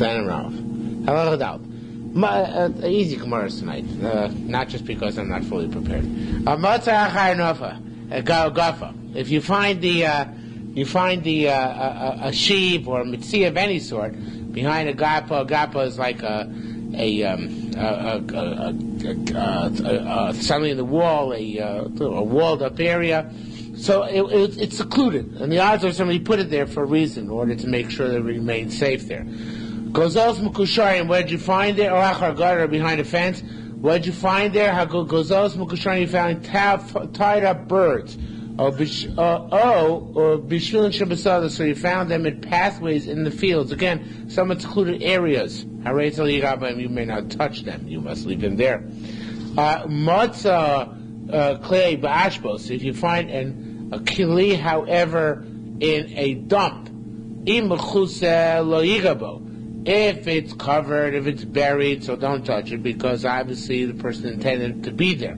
Hello, doubt. Easy Gemara tonight, not just because I'm not fully prepared. If you find a sheep or a Metzia of any sort behind a gapa is like something in the wall, a walled up area. So it's secluded, and the odds are somebody put it there for a reason, in order to make sure that it remains safe there. Gozos Mukusharim, where'd you find it? Or Achar Gadar, behind a fence. What'd you find there? Gozos Mukusharim, you found tied up birds. Or Bishvilin Shabasada, so you found them in pathways in the fields. Again, somewhat secluded areas. You may not touch them, you must leave them there. Matzah Klei Ba'ashbos, if you find a kili, however, in a dump, if it's covered, if it's buried, so don't touch it, because obviously the person intended to be there.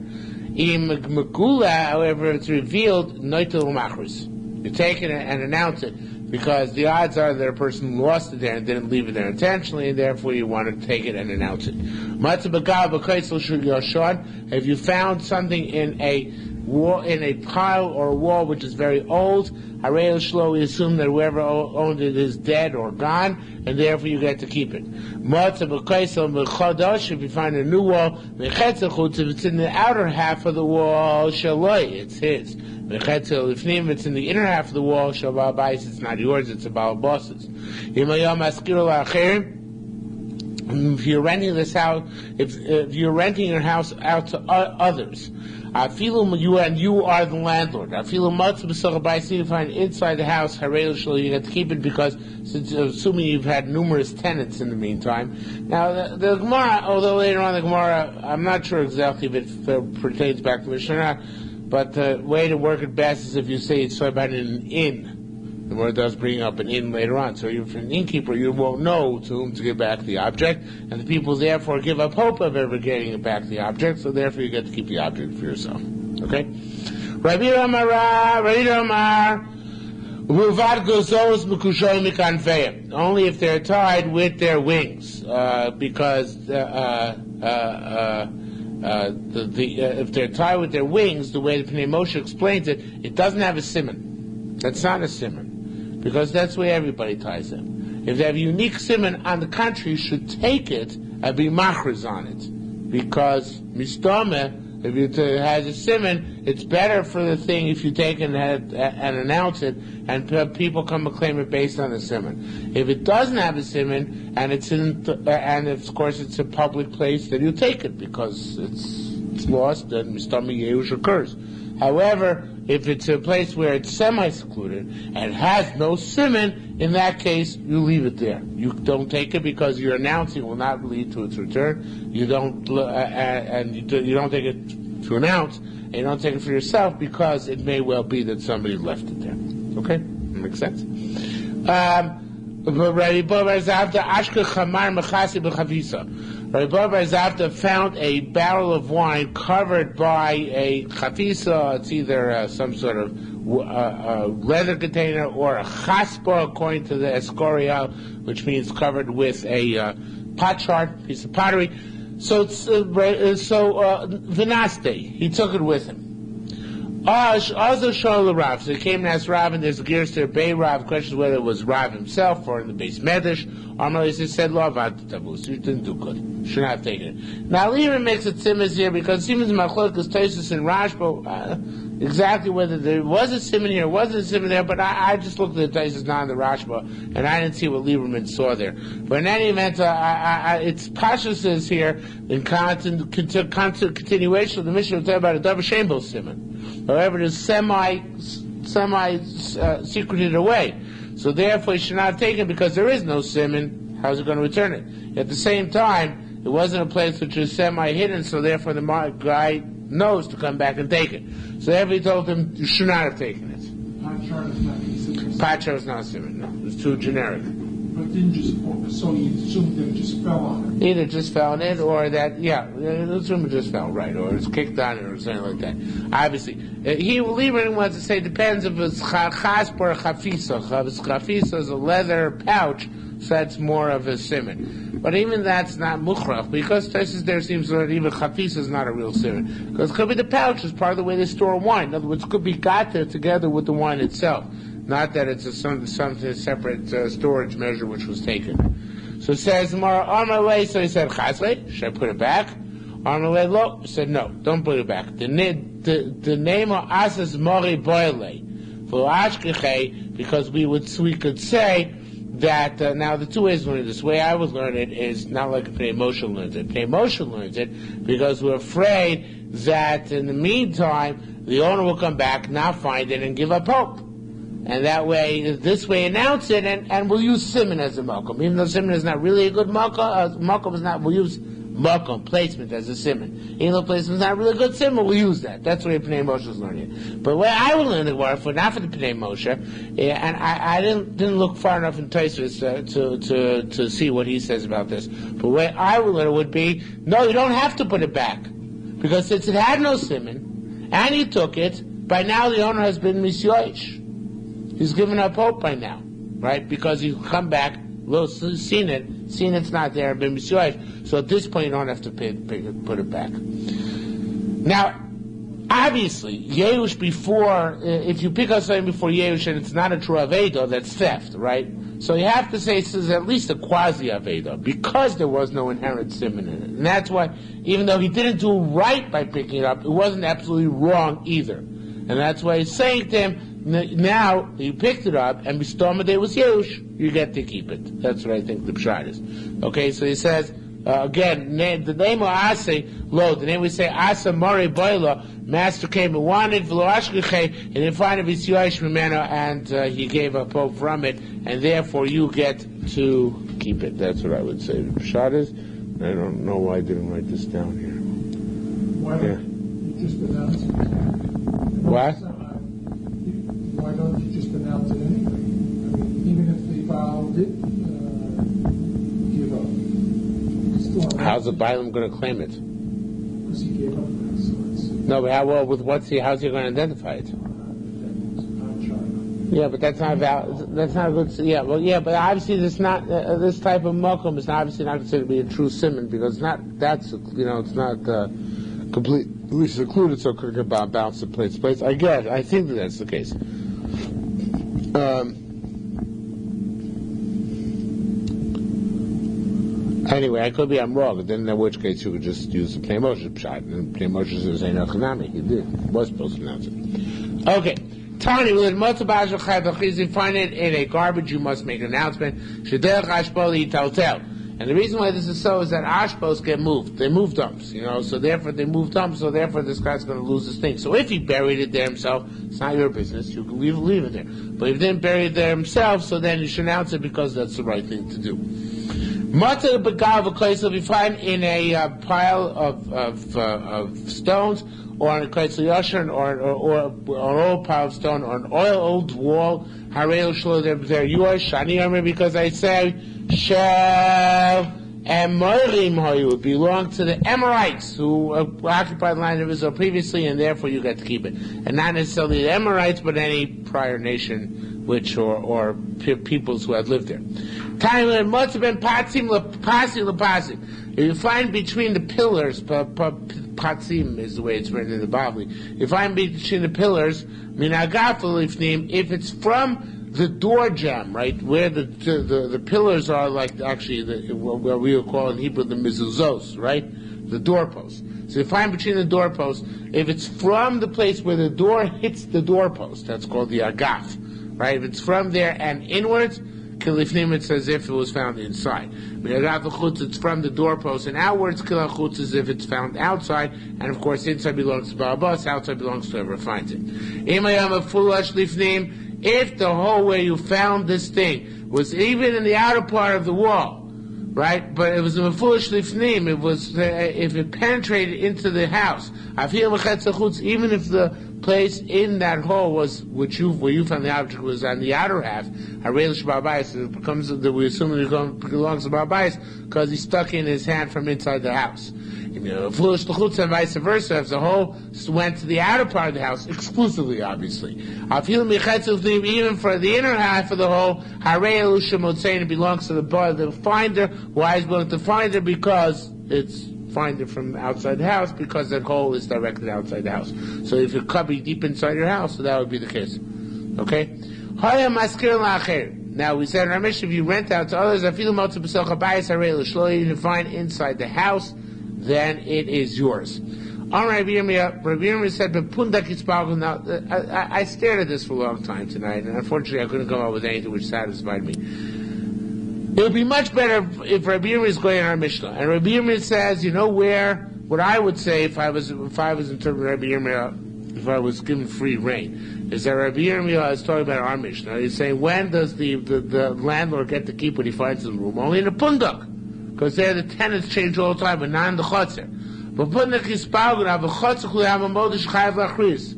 However, if it's revealed, you take it and announce it, because the odds are that a person lost it there and didn't leave it there intentionally, and therefore you want to take it and announce it. If you found something in a wall, in a pile or a wall which is very old, we assume that whoever owned it is dead or gone, and therefore you get to keep it. If you find a new wall, if it's in the outer half of the wall, it's his. If it's in the inner half of the wall, it's not yours, it's a Baal Boss's. If you're renting this house, if you're renting your house out to others, you are the landlord. If you find inside the house, you have to keep it, because assuming you've had numerous tenants in the meantime. Now the Gemara, although later on the Gemara, I'm not sure exactly if it pertains back to Mishnah, but the way to work it best is if you say it's about an inn. The word does bring up an inn later on. So if you're an innkeeper, you won't know to whom to give back the object, and the people therefore give up hope of ever getting it back the object, so therefore you get to keep the object for yourself. Okay? Rabbi Omar, only if they're tied with their wings, because if they're tied with their wings, the way the Pnei Moshe explains it, it doesn't have a siman. That's not a siman, because that's the way everybody ties them. If they have a unique siman, on the contrary, you should take it and be machriz on it, because mistame, if it has a siman, it's better for the thing if you take it and announce it, and people come and claim it based on the siman. If it doesn't have a siman, and and of course it's a public place, then you take it, because it's lost, and mistame yeush occurs. However, if it's a place where it's semi-secluded and has no siman, in that case, you leave it there. You don't take it, because your announcing will not lead to its return. You don't, you don't take it to announce, and you don't take it for yourself, because it may well be that somebody left it there. Okay? That makes sense. Rabbi Bava Zavta found a barrel of wine covered by a chafisa. It's either some sort of leather container or a chaspa, according to the Escorial, which means covered with a potsherd, piece of pottery. So Vinaste, he took it with him. Also Shol Rav, so he came and asked Rav, and there's a gears to Bay Rav, questions whether it was Rav himself or in the base Medish. Armalisa said, Lo Avad Tavus, you didn't do good. Should not have taken it. Now, Lira makes it Simmons here, because Simmons Machlok is Tosis and Rashbo, exactly whether there was a Simon here, wasn't a Simon there, but I just looked at the Tosis, not in the Rashba, and I didn't see what Lieberman saw there. But in any event, it's Pasha says here, in continuation of the mission, we'll talk about a double Shambo Simon. However, it is semi-secreted away. So therefore, you should not take it, because there is no siman. How's it going to return it? At the same time, it wasn't a place which is semi-hidden, so therefore the guy knows to come back and take it. So therefore he told him, you should not have taken it. Patchar is not siman, no. It's too generic. But didn't just, so you assumed that it just fell on it? Either just fell on it, or that, assume it just fell, right, or it's kicked on it, or something like that. Obviously. He Lieberman wants to say, depends if it's chaspa or chafisa. Chafisa is a leather pouch, so that's more of a simon. But even that's not mukhrach, because Tosfos there seems that even chafisa is not a real simon. Because it could be the pouch is part of the way they store wine. In other words, it could be got there together with the wine itself. Not that it's something separate storage measure which was taken. So it says, on my way, so he said, Chazle, should I put it back? On my way, lo, he said, no, don't put it back. The name of Asas Mori Boile, for Ashkeche, because we could say that, now the two ways of learning this. The way I would learn it is not like Pnei Moshe learns it. Pnei Moshe learns it because we're afraid that in the meantime, the owner will come back, not find it, and give up hope. And that way, this way announce it, and we'll use Simon as a Malcolm. Even though Simon is not really a good Malcolm, Malcolm is not, we'll use Malcolm, placement as a Simon. Even though placement is not really a good Simon, we'll use that. That's the way Pnei Moshe is learning it. But where I will learn the word for, not for the Pnei Moshe, and I didn't look far enough in Tosfos to see what he says about this. But where I will learn it would be, no, you don't have to put it back. Because since it had no Simon, and you took it, by now the owner has been misyoish. He's given up hope by now, right? Because he's come back, seen it's not there, been misyoish. So at this point, you don't have to put it back. Now, obviously, Yerush before, if you pick up something before Yerush and it's not a true Aveda, that's theft, right? So you have to say this is at least a quasi-Aveda, because there was no inherent simon in it. And that's why, even though he didn't do right by picking it up, it wasn't absolutely wrong either. And that's why he's saying to him, now you picked it up, and Bistomade was Yerush, you get to keep it. That's what I think the pshat is. Okay, so he says, again, the name of Ase, lo, the name we say, Asa Mori Boila, master came and wanted, V'lo Ashkeche, and didn't find a Visyoish Mimeno, and he gave up hope from it, and therefore you get to keep it. That's what I would say the pshat is. I don't know why I didn't write this down here. Why don't you just announce it? What? Why don't you just announce it anyway? I mean, even if the Baal did give up, how's the Balaam going to claim it? Because he gave up. No, but how well with how's he going to identify it? Yeah, but that's not that's not a good. Yeah, well, yeah, but obviously this not this type of mokum is obviously not considered to be a true simon because it's not it's not completely secluded, so it could bounce to place. I think that's the case. Anyway, I'm wrong. But then in which case you could just use the Pnei Moshe shot, and Pnei Moshe says ain't no he did. He was supposed to announce it. Okay. Tani, you find it in a garbage, you must make an announcement. And the reason why this is so is that ashpos get moved. They move dumps, so therefore they move dumps, so therefore this guy's going to lose his thing. So if he buried it there himself, it's not your business, you can leave it there. But if he didn't bury it there himself, so then you should announce it because that's the right thing to do. Mata begav a place will be found in a pile of stones, or in a kreitzel yashin, or an old pile of stone, or an old wall. Harei shlo there you are shani because I say shel Emorim hoyu belong to the Amorites who occupied the land of Israel previously, and therefore you get to keep it, and not necessarily the Amorites, but any prior nation which or peoples who had lived there. If you find between the pillars, patsim is the way it's written in the Bible. You find between the pillars, if it's from the door jamb, right, where the pillars are, like actually what we would call in Hebrew the mezuzos, right, the doorposts. So you find between the doorposts, if it's from the place where the door hits the doorpost, that's called the agaf, right? If it's from there and inwards, kilifnim, it's as if it was found inside. It's from the doorpost and outwards, kilachutz, as if it's found outside, and of course inside belongs to Ba'abas, outside belongs to whoever finds it. If the hole where you found this thing was even in the outer part of the wall, right, but it was a mefulish lifnim, it was if it penetrated into the house, even if the place in that hole was where you found the object was on the outer half, it becomes that we assume it belongs to Ba'abais because he stuck in his hand from inside the house. Foolish l'chutza and vice versa, if the whole went to the outer part of the house, exclusively, obviously. Even for the inner half of the whole, it belongs to the finder. Why is willing to find her? Because it's finder from outside the house, because that hole is directed outside the house. So if it could be deep inside your house, so that would be the case. Okay? Now we said in our mission, if you rent out to others, if you find inside the house, then it is yours. Rabbi Yirmiyah said, now, I stared at this for a long time tonight, and unfortunately I couldn't come up with anything which satisfied me. It would be much better if Rabbi Yirmiyah is going in our Mishnah. And Rabbi Yirmiyah says, what I would say if I was interpreting Rabbi Yirmiyah, if I was given free reign, is that Rabbi Yirmiyah is talking about our Mishnah. He's saying, when does the landlord get to keep what he finds in the room? Only in a pundak. Because there the tenants change all the time, but not in the chotzer. But pundak is spalgun, have a chotzer who have a modish chayav lachris.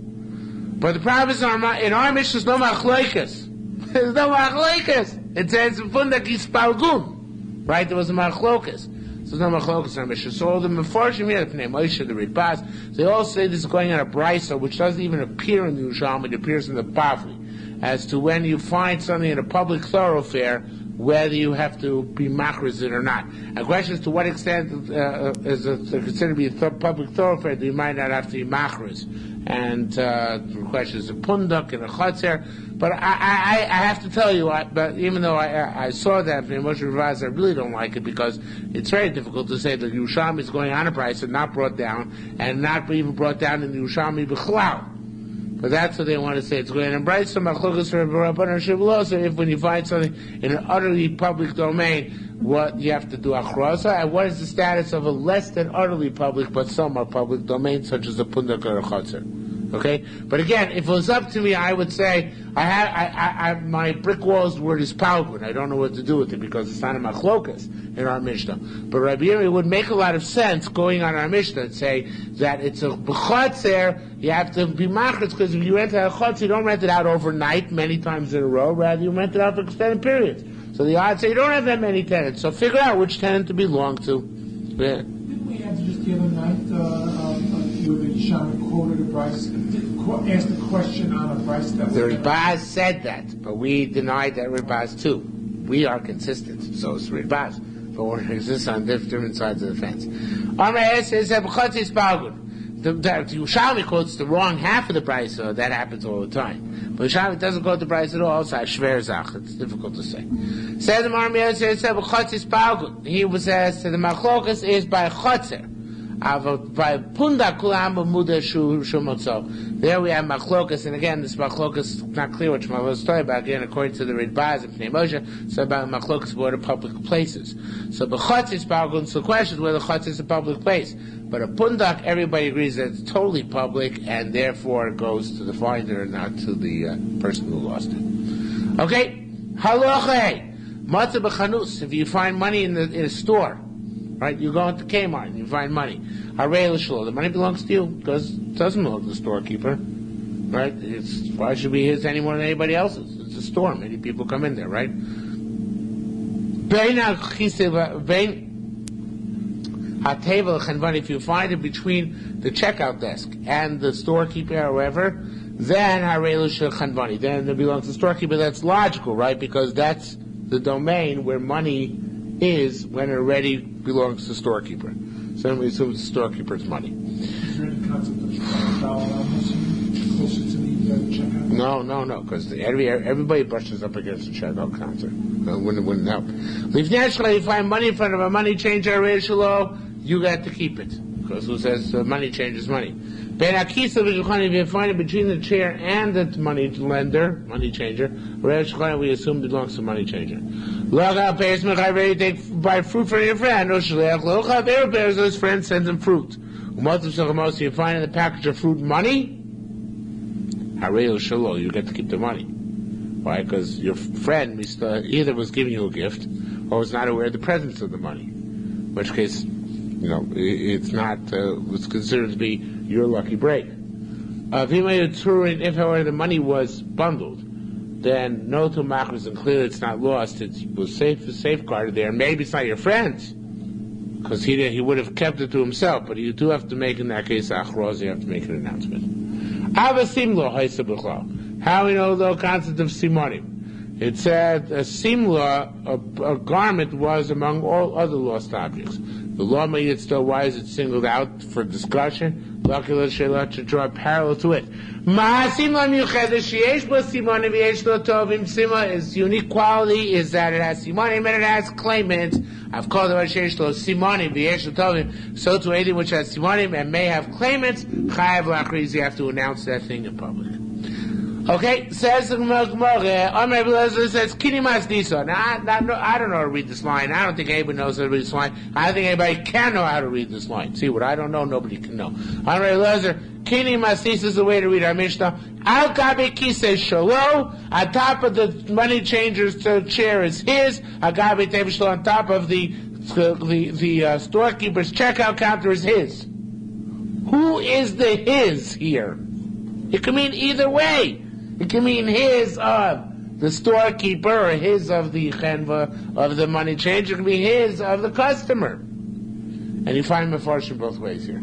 But the problem is, in our Mishnah, there's no machloikas. There's no machloikas. It says, pundak is spalgun. Right? There was a machlokas. So there's no machlokas in our Mishnah. So all the mefarshim here, the Pnei Moshe, the Ritbaz, they all say this is going on a brisa, which doesn't even appear in the Yerushalmi, it appears in the Bavli, as to when you find something in a public thoroughfare, whether you have to be machriz it or not. A question is to what extent is it considered to be a public thoroughfare that you might not have to be machriz. And the question is a pundak and a chotzer. But I have to tell you, but even though I saw that from Moshe Ravaz, I really don't like it, because it's very difficult to say that Yerushalmi is going on a price and not brought down, and not even brought down in the Yerushalmi b'chlal. But that's what they want to say. It's going to embrace some machlokas for Rabbanan Shivlo. So if when you find something in an utterly public domain, what you have to do achrasa, and what is the status of a less than utterly public but somewhat public domain, such as a pundak or a chotzer. Okay, but again, if it was up to me, I would say my brick wall's word is palgun. I don't know what to do with it because it's not a machlokas in our Mishnah. But Rabbi Yirmiyah would make a lot of sense going on our Mishnah and say that it's a b'chotzer. You have to be machritz, because if you rent out a chotzer, you don't rent it out overnight, many times in a row. Rather, you rent it out for extended periods. So the odds say you don't have that many tenants. So figure out which tenant to belong to. Yeah. Didn't we answer just the other night, you the Yerushalmi quoted a price, asked a question on a price that the Ritbaz said that, but we denied that Ritbaz too. We are consistent, so it's Ritbaz, but we're consistent on different sides of the fence. Amar says that the Yerushalmi quotes the wrong half of the price, so that happens all the time. But Yerushalmi doesn't quote the price at all, so shver zach. It's difficult to say. Says the Marmiyah says that b'chotzer spalgun. He says that the machlokas is by chotzer. By pundak kulam b'muda shumotzo. There we have machlokas, and again, this machlokas is not clear which machlokas is talking about. Again, according to the Ritbaz and Pnei Moshe, so about machlokas about the public places. So b'chotzer spalgun. So the question is whether chotzer is a public place. But a pundak, everybody agrees that it's totally public, and therefore it goes to the finder, not to the person who lost it. Okay, halacha matzah b'chanus. If you find money in a store, right? You go into Kmart and you find money. The money belongs to you because it doesn't belong to the storekeeper, right? Why should it be his any more than anybody else's? It's a store. Many people come in there, right? If you find it between the checkout desk and the storekeeper, however, then it belongs to the storekeeper. That's logical, right? Because that's the domain where money is when it already belongs to the storekeeper. So then we assume it's the storekeeper's money. Is there any concept of dollar closer to the checkout? No, because everybody brushes up against the checkout counter. Wouldn't help. If you find money in front of a money changer, you got to keep it. Because who says money changer is money? If you find it between the chair and the money lender, money changer, we assume it belongs to money changer. Buy fruit for your friend. His friend sends him fruit. You find in the package of fruit money, you get to keep the money. Why? Because your friend either was giving you a gift or was not aware of the presence of the money. In which case, it's not, it's considered to be your lucky break. If, however, the money was bundled, then no to machris, and clearly it's not lost, it was safeguarded there. Maybe it's not your friend's, because he would have kept it to himself, but you do have to make, in that case, achroz, you have to make an announcement. How we know the concept of simonim? It said a simla, a garment, was among all other lost objects. The law made it still. Why is it singled out for discussion? Luckily, to draw a parallel to it. Its unique quality is that it has simonim and it has claimants. I've called it simonim v'yesh tovim. So to anything which has simonim and may have claimants, chayav lachriz, you have to announce that thing in public. Okay, says the Gemara, says, Kinimas Nisa. Now, I don't know how to read this line. I don't think anybody knows how to read this line. I don't think anybody can know how to read this line. See, what I don't know, nobody can know. Kinimas Nisa is the way to read our Mishnah. Al Gabe Kise Shalo, on top of the money changer's chair is his. Al Gabe Tevishlo, on top of the storekeeper's checkout counter is his. Who is the his here? It can mean either way. It can mean his of the storekeeper or his of the chenva of the money changer. It can be his of the customer. And you find mefarshim both ways here.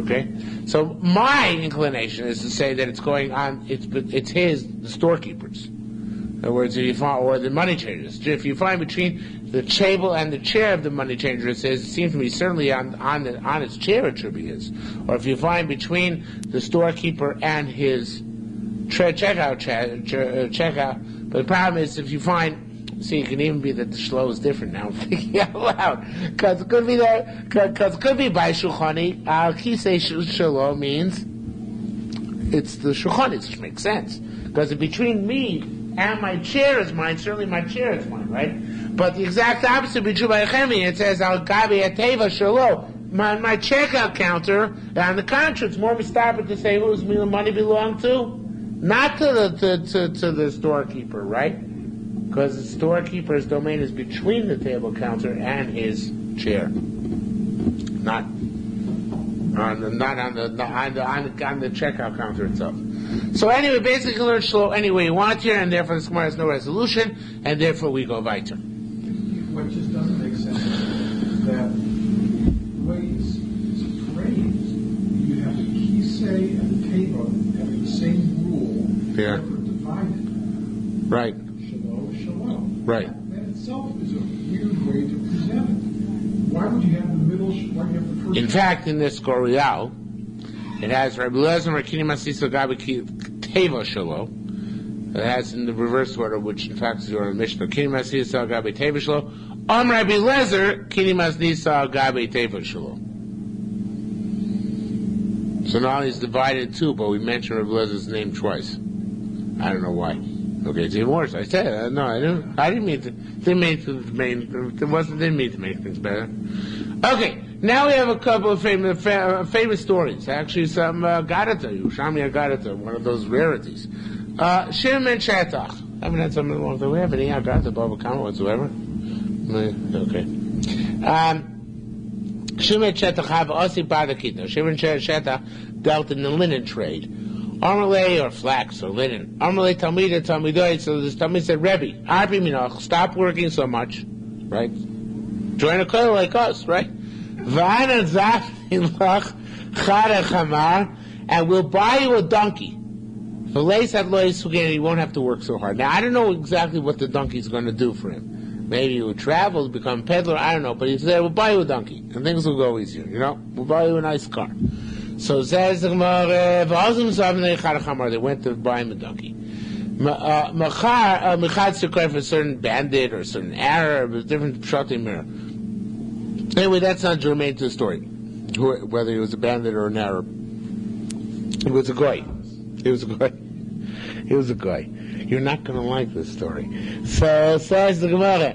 Okay? So my inclination is to say that it's going on, it's his, the storekeeper's. In other words, if you find, or the money changers. If you find between the table and the chair of the money changer, it seems to me certainly on its chair it should be his. Or if you find between the storekeeper and his checkout. But the problem is, if you find, see, it can even be that the shlo is different now. I'm thinking out loud, because it could be that, because it could be by shulchani. Al kisei shlo means it's the shulchani, which makes sense, because between me and my chair is mine, certainly my chair is mine, right? But the exact opposite would be true by Chemi. It says, Al gabi ateva shalo. My checkout counter, on the contrary, it's more mistaken to say whose the money belonged to? Not to the storekeeper, right? Because the storekeeper's domain is between the table counter and his chair. Not on the checkout counter itself. So anyway, basically learn shlo any way you want here, and therefore the Gemara has no resolution, and therefore we go weiter. What just doesn't make sense is that the way it's phrased, you have the kisei and the table having the same rule. Yeah. Divided. Right. Shalom. Right. That itself is a weird way to present it. Why would you have the middle? Why do you have the first? In fact, in this Gorial, it has Rabbi Lezer Markini Masisa Gabi Teva Shalo. It has in the reverse order, which in fact is your Mishnah. Kini Masisa Gabi Teva Shalo. Rabbi Lezer Kini Masisa Gabi Teva Shalo. So now he's divided too, but we mentioned Rabbi Lezer's name twice. I don't know why. Okay, it's even worse. I said no. I didn't mean to. Didn't mean to make things better. Okay. Now we have a couple of famous stories. Actually, some Gadata, Yerushalmi Gadata, one of those rarities. Shimon Shetach. I haven't had some in a long time. Do we have any Gadata Bava Kama whatsoever? Okay. Shimon Shetach have Osi Badakita. Shimon Shetach dealt in the linen trade. Armalei or flax or linen. Armalei Talmidoi. So this Talmid said, Rebbe, Arbi Minoch, stop working so much, right? Join a koil like us, right? And we'll buy you a donkey. You won't have to work so hard. Now, I don't know exactly what the donkey's going to do for him. Maybe he will travel, become a peddler, I don't know. But he said, we'll buy you a donkey, and things will go easier, We'll buy you a nice car. So says the Gemara, they went to buy him a donkey. For a certain bandit or a certain Arab, a different pshatim mirror. Anyway, that's not germane to the story, whether he was a bandit or an Arab. He was a guy. You're not going to like this story. So says the Gemara,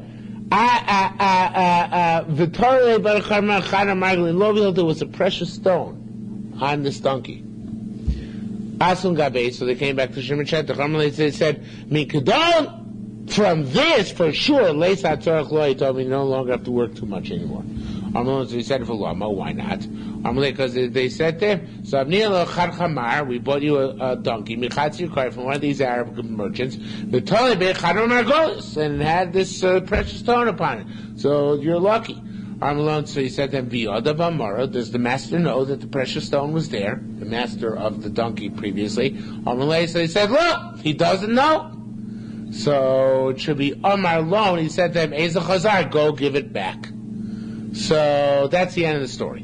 there was a precious stone on this donkey. Asun Gabe, so they came back to Shimon Shetach. They said, Mikadon, from this, for sure, he told me you no longer have to work too much anymore. So he said for Lama, why not? Because they said to him, so we bought you a donkey, from one of these Arab merchants, and it had this precious stone upon it. So you're lucky. Armalone, so he said to them, V'yoda b'amara, does the master know that the precious stone was there? The master of the donkey previously. Armalone, so he said, look, he doesn't know. So it should be Amar Lone. He said to them, Eza Chazar, go give it back. So that's the end of the story.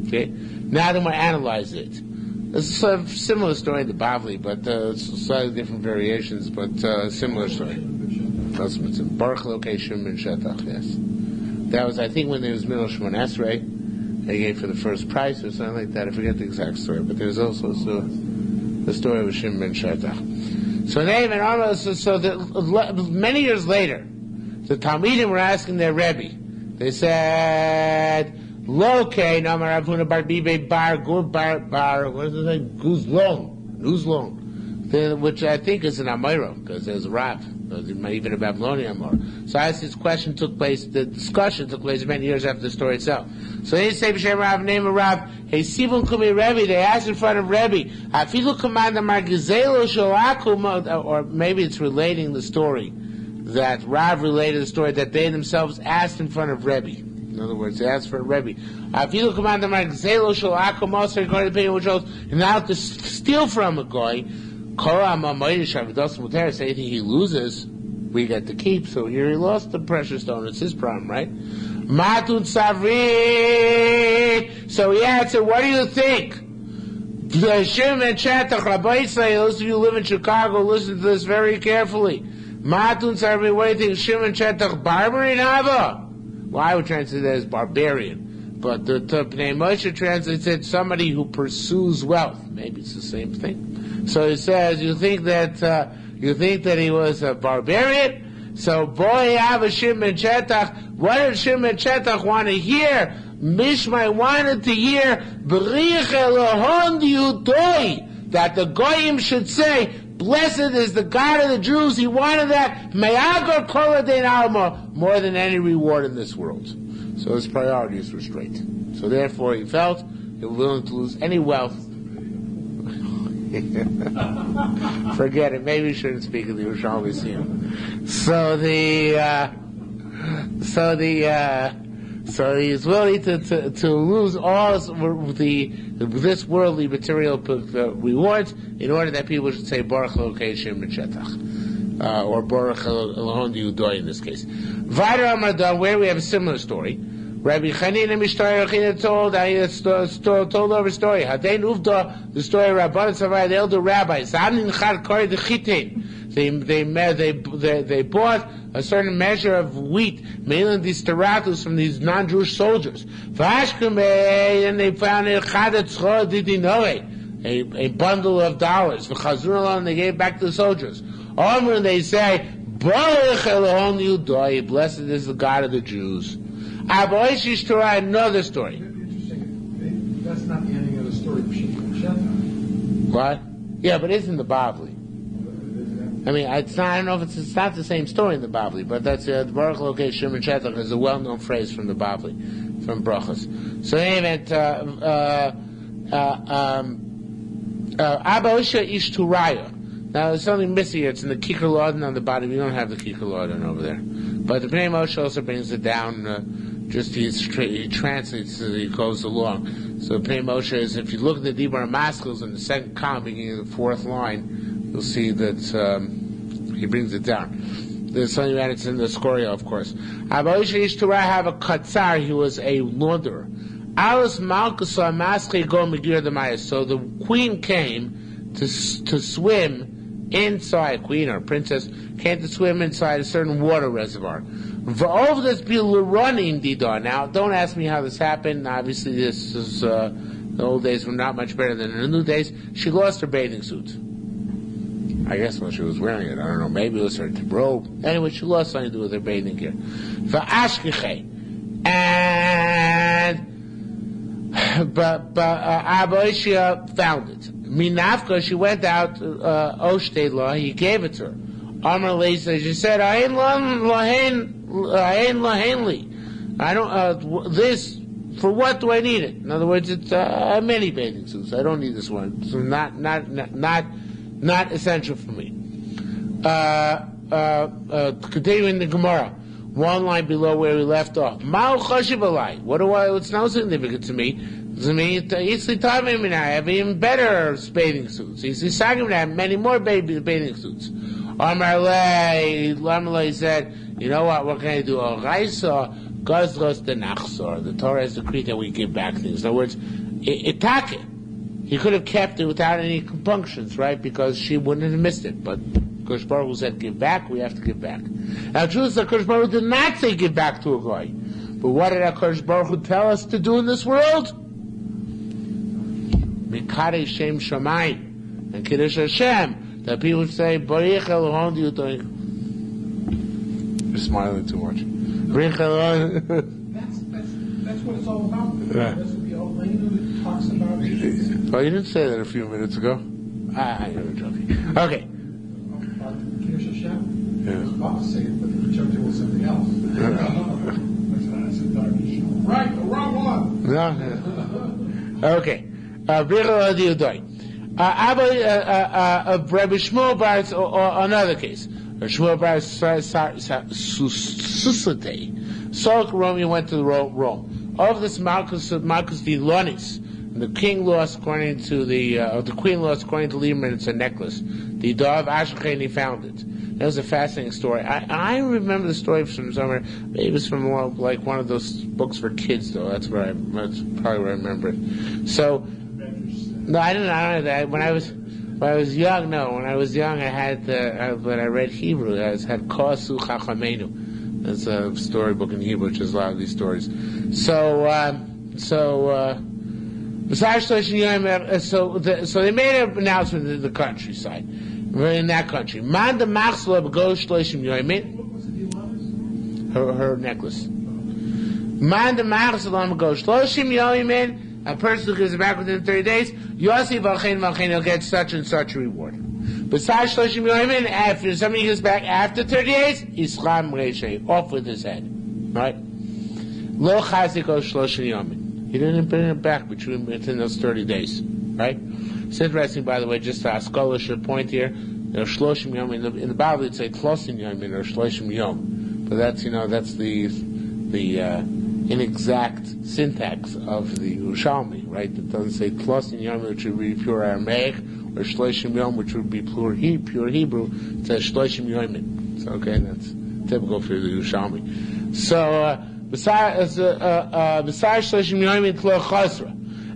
Okay? Now then we'll analyze it. It's a similar story in the Bavli, but slightly different variations, but similar story. Baruch location in Shetach, yes. That was, I think, when there was Middle Shemon Esrei, they gave for the first price or something like that. I forget the exact story, but there's also the story of Shimon ben Shetach. So many years later, the Talmidim were asking their Rebbe. They said, Loke, Namar Avuna Bar Bibe Bar what is it like? Guzlon, which I think is an Amira, because there's a Rav, even a Babylonian Amor. So as this question took place, the discussion took place many years after the story itself. So they say, B'Shem Rav, name of Rav, hey, Sivon Kumi Rebbe, they asked in front of Rebbe, Afilu Commander Margizelo Shalaku, or maybe it's relating the story, that Rav related the story that they themselves asked in front of Rebbe. In other words, they asked for a Rebbe. Afilu Commander Margizelo Shalaku, Moser, going to pay which else, and now to steal from a guy, anything he loses, we get to keep. So here he lost the precious stone. It's his problem, right? Matun Savri. So he answered, what do you think? Those of you who live in Chicago, listen to this very carefully. Matun Savri, what do you think? Shimon Chetach barbarian Hava? Well, I would translate that as barbarian. But the Pnei Moshe translates it somebody who pursues wealth. Maybe it's the same thing. So he says, you think that he was a barbarian? So boy, Abba Shimon Chetach, what did Shimon Chetach want to hear? Mishmai wanted to hear that the Goyim should say, blessed is the God of the Jews. He wanted that more than any reward in this world. So his priorities were straight. So therefore he felt he was willing to lose any wealth. Forget it. Maybe we shouldn't speak of the Yerushalmi So he's willing to lose all this worldly material rewards in order that people should say Baruch Location B'Shetach, or Baruch Elohon Yudoi in this case. Vader Amadan, where we have a similar story. Rabbi Chanina Mishtar Yochina told over a story. Hadein Uvda, the story of Rabban Savai, the elder rabbis. Zanin Chad Kori the Chitin. They bought a certain measure of wheat, Melan Distaratus, from these non-Jewish soldiers. Vashkume, and they found a bundle of dollars. And they gave back to the soldiers. Omer, they say, Baruch Elohon Yudoi, blessed is the God of the Jews. Aboishish Torah, another story. Interesting. That's not the ending of the story of Shimon Shetach. What? Yeah, but it's in the Bavli. I mean, it's not. I don't know if it's not the same story in the Bavli, but that's the Baruch Lokei Shimon Shetach is a well-known phrase from the Bavli, from Brachos. So in any event, Aboisha Ish Turaya. Now there's something missing here. It's in the Kikar Laden on the bottom. You don't have the Kikar Laden over there, but the Pnei Moshe also brings it down. Just he translates as he goes along. So Pnei Moshe is, if you look at the Dibur Maskels in the second column, beginning of the fourth line, you'll see that he brings it down. There's something about it's in the Scoria, of course. Aboisha Ishtura have a Katzar, he was a launderer. Alice Malkusa Maske go Megir the Maya. So the queen came to swim inside, queen or princess, came to swim inside a certain water reservoir. Now, don't ask me how this happened. Obviously, this is the old days were not much better than the new days. She lost her bathing suit. I guess when she was wearing it, I don't know. Maybe it was her robe. Anyway, she lost something to do with her bathing gear. But Aboishia found it. Minafka, she went out, Oshte law, he gave it to her. Amar Leisa, she said, I ain't lahenli. I don't, this, for what do I need it? In other words, it's many bathing suits. I don't need this one. So not essential for me. Continuing the Gemara. one line below where we left off. What's now significant to me? I have even better bathing suits. He's talking about many more bathing suits. Amarle said, you know what can I do? The Torah has decreed that we give back things. In other words, itake. He could have kept it without any compunctions, right? Because she wouldn't have missed it. But Kosh Baruch Hu said, give back, we have to give back. Now, truth is that Kosh Baruch Hu did not say give back to a guy. But what did Kosh Baruch Hu tell us to do in this world? Mikare Shem Shamayim. And Kiddush Hashem. That people would say, Barich Elohon Diutoich. You're smiling too much. Barich Elohon. That's what it's all about. That's what the old lady talks about. Well, you didn't say that a few minutes ago. You were joking. Okay. Kiddush Hashem? I was about to say it, but the jumped in with something else. Right, the wrong one. No. Okay. Barich Elohon Diutoich. Rabbi Shmuel Bar, or another case. Shmuel Bar Susate. Saul Rome went to Rome. Of this Marcus Vilonis, the king lost according to the queen lost according to Lieberman, it's a necklace. The Dov Ashkenazi, he found it. That was a fascinating story. I remember the story from somewhere. Maybe it was from like one of those books for kids, though. That's probably where I remember it. So. No, I didn't know that. When I was young, when I was young, I had when I read Hebrew, I had Kosu Chachamenu. That's a storybook in Hebrew, which is a lot of these stories. So they made an announcement in the countryside, in that country. Man the Machzla goes Shloshim Yomin. Her necklace. Man the Machzla goes Shloshim Yomin. A person who gives it back within 30 days, Yossi Valchein he'll get such and such a reward. Besides Shloshim Yomin, after somebody gives back after 30 days, Islam Reishay, off with his head. Right? Lo Chaziko Shloshim Yomin. He didn't bring it back within those 30 days. Right? It's interesting, by the way, just a scholarship point here. Shloshim Yomin, in the Bible it'd say Tlosim Yomin or Shloshim Yom. But that's the inexact syntax of the Yerushalmi, right? It doesn't say Tlosin Yom, which would be pure Aramaic, or Shloshim Yom, which would be pure Hebrew. It says Shloshim Yomin. So, okay, that's typical for the Yerushalmi. So, besides Shloshim Yomin, Tlo Chosra.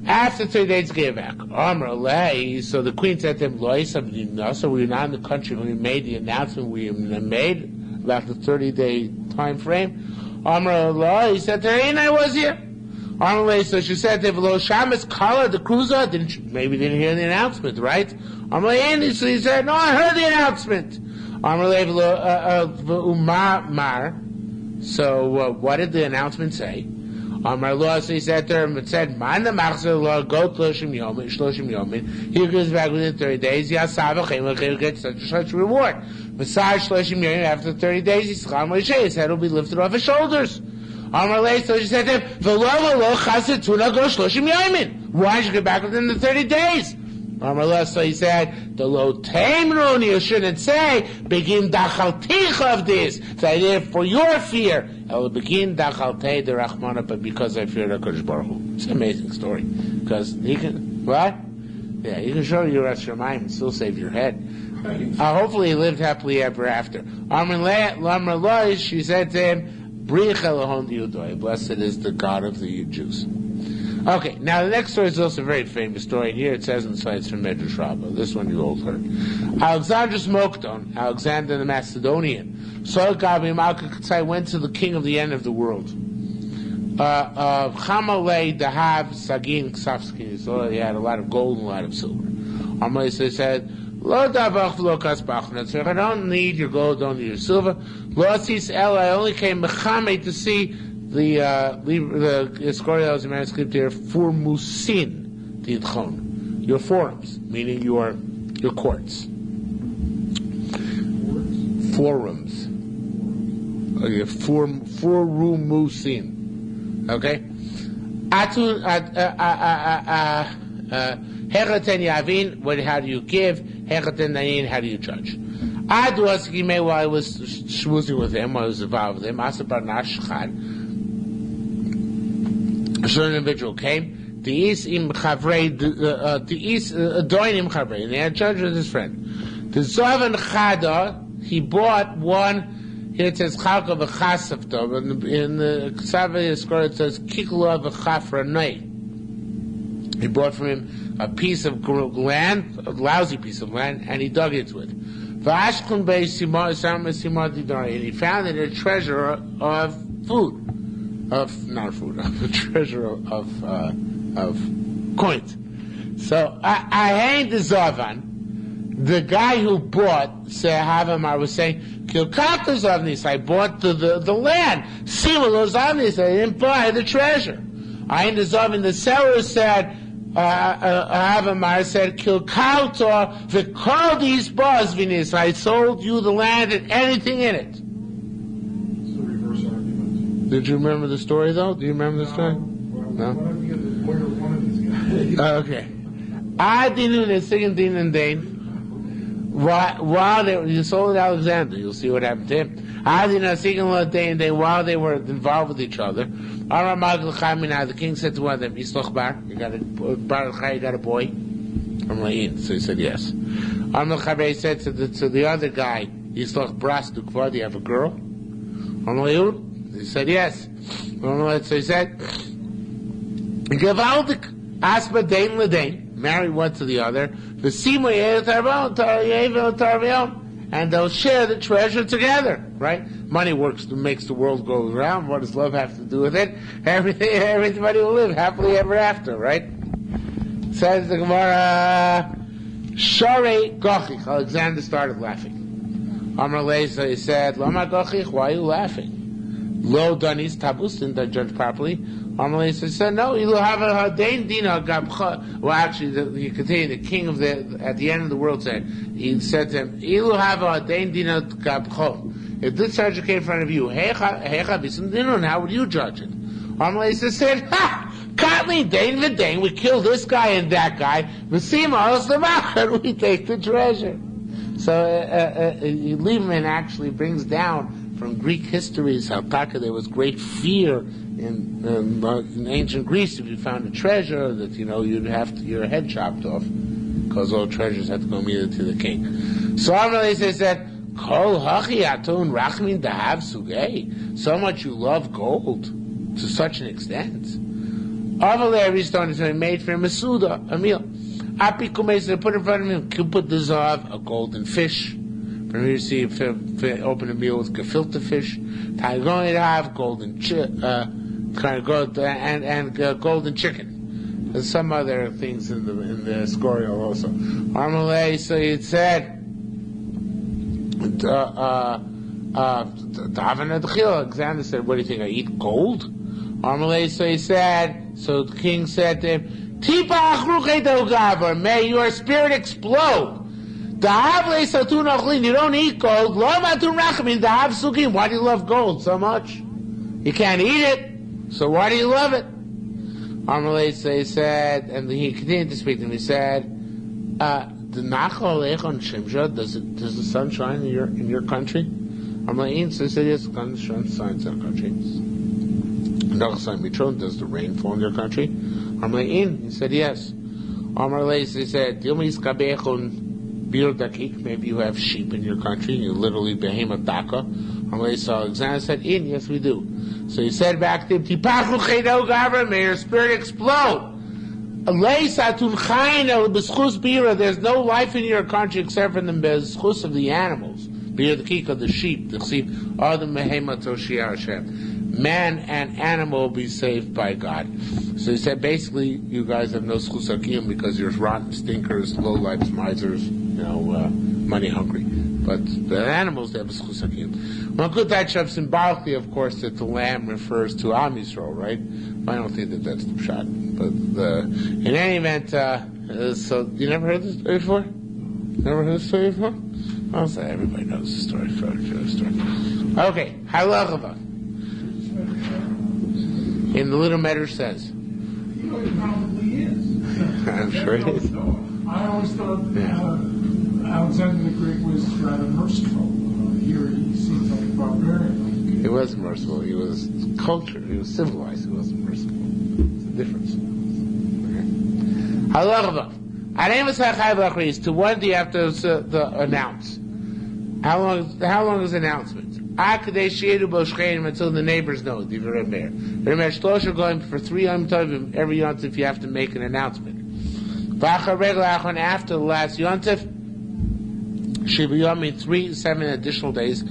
After 30 days, gave back. Amar Lei, so the queen said to him, Loi, so we're not in the country when we made the announcement we made about the 30-day time frame. Amar Allah, he said to her, and I was here. Amar Allah, so she said to him, Shamas Kala, the cruiser, maybe didn't hear the announcement, right? Amar Allah, so he said, no, I heard the announcement. Amar Allah, so what did the announcement say? Amar Allah, so he said to her, it said, Man the Machzor Allah, go Shloshim Yomin, he goes back within 30 days, he'll get such and such reward. Besides Shloshim Yomin, after 30 days, his head will be lifted off his shoulders. Amar Allah, so she said to him, why did you get back within the 30 days? Amar Allah, so he said, the lo taimrun, you shouldn't say, begin dachalticha of this. So I did it for your fear. I will begin dachaltei the Rahmana, but because I fear the Kodesh Baruch Hu. It's an amazing story. Because he can, what? Yeah, he can show you Yerushalmi and still save your head. Hopefully he lived happily ever after. Amar Allah, she said to him, Brich Elohon Yudoi, blessed is the God of the Jews. Okay, now the next story is also a very famous story. Here it says inside it's from Medrash Rabbah. This one you all heard. Alexander Smokton, Alexander the Macedonian, saw Gabi Malka Katsai went to the king of the end of the world. Chamalei Dahav Sagin Ksavskin. So he had a lot of gold and a lot of silver. Amalei said, Lo davach v'lo kasbach. I don't need your gold, don't need your silver. Lo asis el, I only came mechame to see the Escorial manuscript here, for musin tidchon, your forums, meaning your courts. Forums. Okay, forum musin. Okay? Hechatan yavin, how do you give? Hechatan nayin, how do you judge? Adu Askime, while I was schmoozing with him, while I was involved with him, Asabar Nashchan, a certain individual came, the East im Chavrei, the East, Doin im Chavrei, and they had judge with his friend. The Zovan Chada, he bought one. Here it says Chalka v'chasavto, in the Ksava Yisrael it says Kikla v'chafranei. He bought from him a piece of land, a lousy piece of land, and he dug into it. V'ashkun be'simar didari, and he found it a treasure of food, of a treasure of coins. So I hang the Zavan. The guy who bought Sehavamar was saying, Kilkatas Avnis, I bought the land. Simulos Avnis, I didn't buy the treasure. I in the Zavan, the seller said, Havamar said, Kilkauta, Vikaldis Bosvinis, I sold you the land and anything in it. It's the reverse argument. Did you remember the story though? Do you remember the story? No? Whatever you get the lawyer of one of these guys. Okay. I didn't know Sigin Din and Dane. While you sold Alexander, you'll see what happened to him. While they were involved with each other, the king said to one of them, Yislach bar, you got a boy? So he said yes. He said to the other guy, Yislach bras dukvar, do you have a girl? He said yes. So he said, Gevaldik aspa dain l'dain. Marry one to the other, and they'll share the treasure together, right? Money makes the world go around. What does love have to do with it? Everybody will live happily ever after, right? Says the Gemara, Share Gochich. Alexander started laughing. Amar Leisa, he said, Lama Gochich, why are you laughing? Lo Danis Tabus didn't judge properly. Amalei said, no, you have a Hadain Dina Gabcha. Well, actually, he continued, the king of at the end of the world said, he said to him, Ilu have a Hadain Dina Gabcha. If this judge came in front of you, how would you judge it? Amalei said, ha! Katlin, Dain V'Dain, we kill this guy and that guy, V'sima and we take the treasure. So, Lieberman actually brings down from Greek histories how there was great fear in ancient Greece if you found a treasure that you'd have your head chopped off because all treasures had to go immediately to the king. So Amalei said, "Kol hachi atun rachmin dahav sugei." So much you love gold to such an extent. Amalei Ariston is made for him a suda, a meal. Apikumes they put in front of him. Put the zav, a golden fish. From here you see open a meal with gefilte fish. They're going to have golden golden chicken. There's some other things in the scorial also. Amalei, so it said, Alexander said, what do you think, I eat gold? Amalei, so he said, so the king said to him, may your spirit explode. You don't eat gold. Why do you love gold so much? You can't eat it, so why do you love it? Amalei said, and he continued to speak to him. He said, "Does the sun shine in your country?" Amalei said, "Yes, the sun shines in our country." Does the rain fall in your country? Amalei, he said, "Yes." Amalei said, maybe you have sheep in your country, you literally behemoth daka. So Alexander said, yes, we do. So he said back to him, may your spirit explode. There's no life in your country except for the bezchus of the animals. Beer the kik of the sheep, the sheep are the behemoth Hashem. Man and animal will be saved by God. So he said, basically, you guys have no schus hakiyum because you're rotten stinkers, lowlifes, misers, money hungry. But the animals, they have a schus hakiyum. Well, good that symbolically, of course, that the lamb refers to Am Yisrael, right? I don't think that's the pshat. But in any event, so you never heard this story before? Never heard this story before? I'll say everybody knows the story. Okay, halachava. In the little Medrash says. It probably is. I'm sure it is. I always thought Alexander the Great was rather merciful. Here he seems like a barbarian. He wasn't merciful. He was cultured. He was civilized. He wasn't merciful. It's a difference. Halacha. To when do you have to announce? How long is announcement? Until the neighbors know. Going for 3 Yom Tovim every Yom Tov you have to make an announcement. After the last Yom Tov, 7 additional days.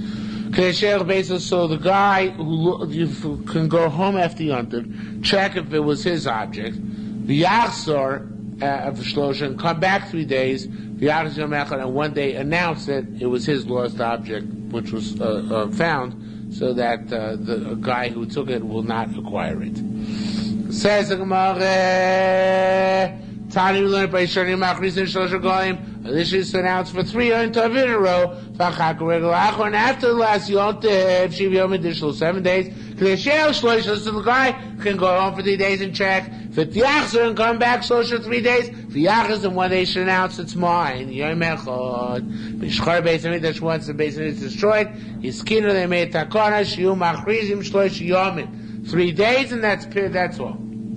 So the guy you can go home after Yom Tov, check if it was his object. The Yachzor of Shlosha and come back 3 days. The Yachzor and one day announce that it was his lost object, which was found, so that the guy who took it will not acquire it. Says the Gemara, Tani learned by Shani Machris and Shlosha Goyim. This is announced for 3 Yom Tov in a row. And after the last Yom Tov, Shiv Yom additional 7 days. So the guy can go home for 3 days and check. For Yachzor and come back Shlosha 3 days. For Yachzor and one day should announce it's mine. Yom Echad. B'shchar Beis Hamikdash, once the Beis Hamikdash is destroyed, his kino they made takana shiur machrizim Shlosha Yomim. 3 days and that's all.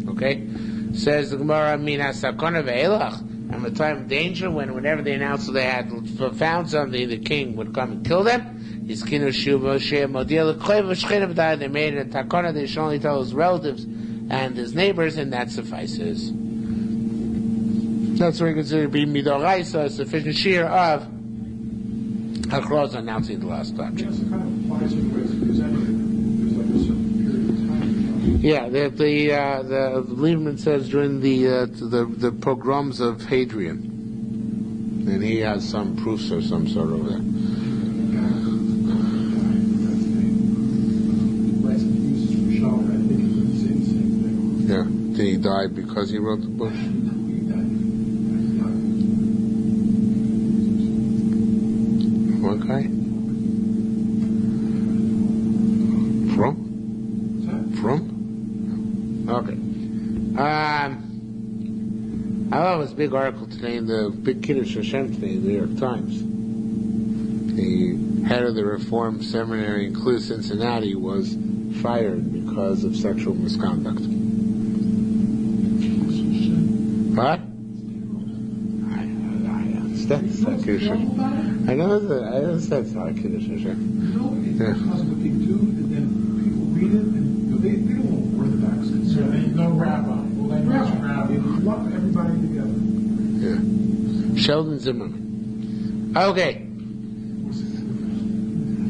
Okay. Says the Gemara, Mina Sakona Ve'elach. And the time of danger, whenever they announced that they had found something, the king would come and kill them. His kinu shuva she'em modil l'koyv v'shchenav died. They made a takana. They should only tell his relatives and his neighbors, and that suffices. That's what we consider to be midoraisa, a sufficient shiur of hakros announcing the last object. Yes, it kind of applies in ways because there's like a certain period of time. Yeah, the Lieberman says during the pogroms of Hadrian, and he has some proofs or some sort over there. Yeah, did he die because he wrote the book? What guy? From? Okay. I love this big article today in the big Kiddush Hashem today in the New York Times. The head of the Reform Seminary in Clue, Cincinnati, was fired because of sexual misconduct. What? I understand it's not Kiddush Hashem. I understand it's not Kiddush Hashem. Because what they do, and then people read it, and they don't know Orthodox concern. Ain't no rabbi. Well, they know rabbi. They lump everybody together. Yeah. Sheldon Zimmerman. Okay.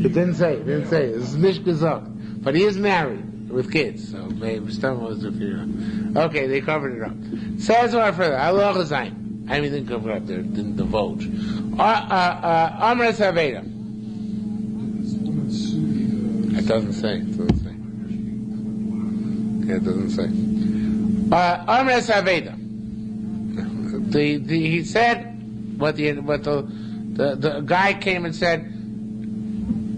It didn't say. This is Mishkazok. But he is married with kids, so maybe someone was a few. Okay, they covered it up. Says more further. Allah Zayn. I mean, didn't cover it up there, didn't divulge. Amr Saveda. It doesn't say. Yeah, it doesn't say. Amr Saveda. He said what the guy came and said.